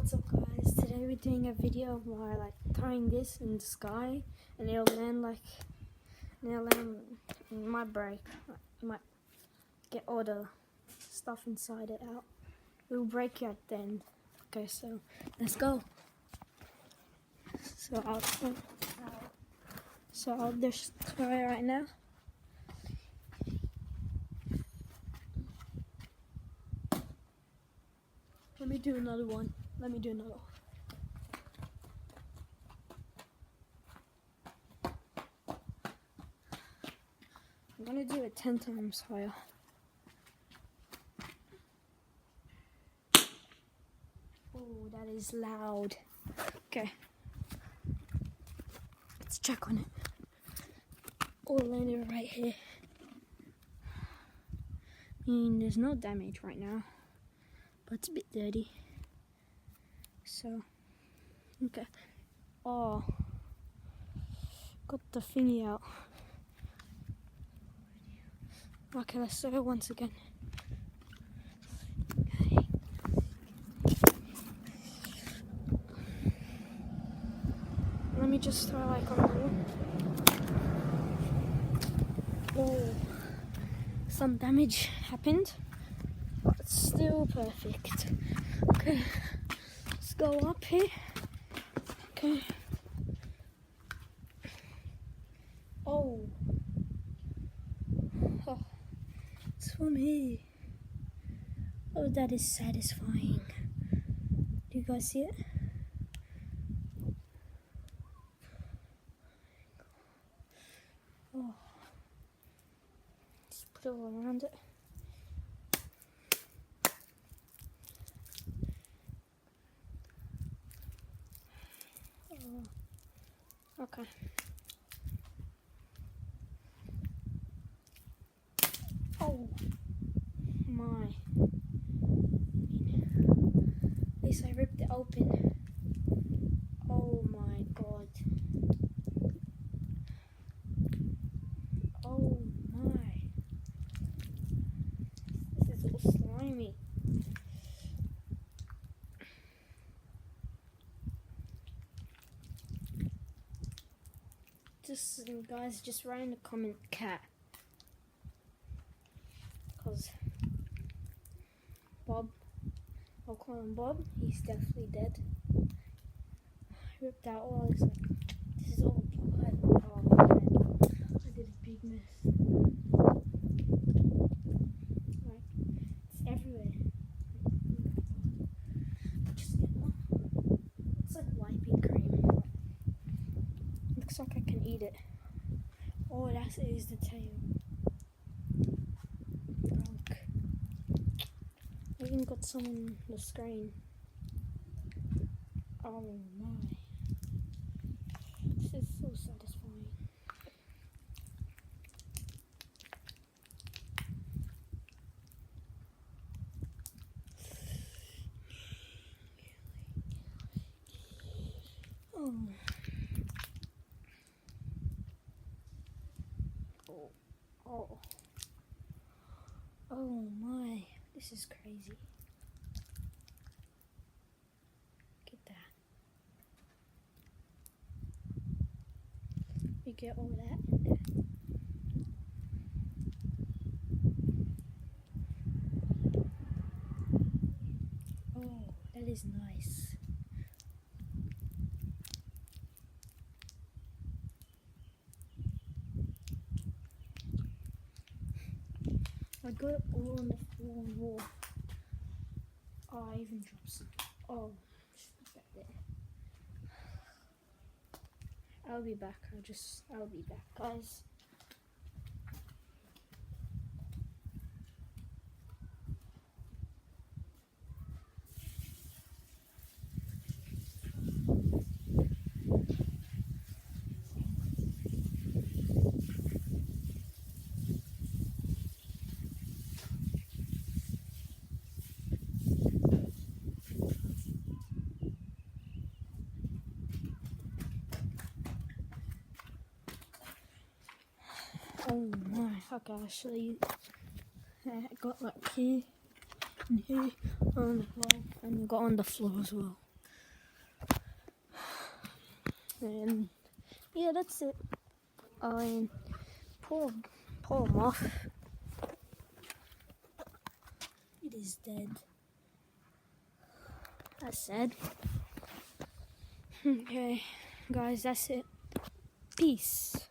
What's up guys, today we're doing a video of my throwing this in the sky and it'll land in my break. You might get all the stuff inside it out. It will break you at the end. Okay, so let's go. So I'll just throw it right now. Let me do another one. I'm gonna do it 10 times higher. Oh, that is loud. Okay. Let's check on it. Oh, landed right here. There's no damage right now, but it's a bit dirty. So, okay. Oh, got the thingy out. Okay, let's throw it once again. Okay. Let me just throw on the wall. Oh, some damage happened, but still perfect. Okay, let's go up here. Okay. Oh, it's for me. Oh, that is satisfying. Do you guys see it? Oh, just put it all around it. Oh, okay. Oh my. At least I ripped it open. Oh my god. Oh my. This is all slimy. Guys, just write in the comment cat. Because Bob, I'll call him Bob, he's definitely dead. I ripped out all this. This is all blood. Oh man, I did a big mess. It's everywhere. Just get one. Looks like wiping cream. Looks like I can eat it. Oh, that is the tail. Look. I even got some on the screen. Oh my. This is so satisfying. Oh. Oh. Oh my. This is crazy. Look at that. You get all that in there. Oh, that is nice. I got it all on the floor and wall. Oh, I even dropped some. Oh, just put that there. I'll be back. I'll be back, guys. Oh my, okay, I'll show you. I got here and here on the floor, and I got on the floor as well. And yeah, that's it. And pull him off. It is dead. That's sad. Okay, guys, that's it. Peace.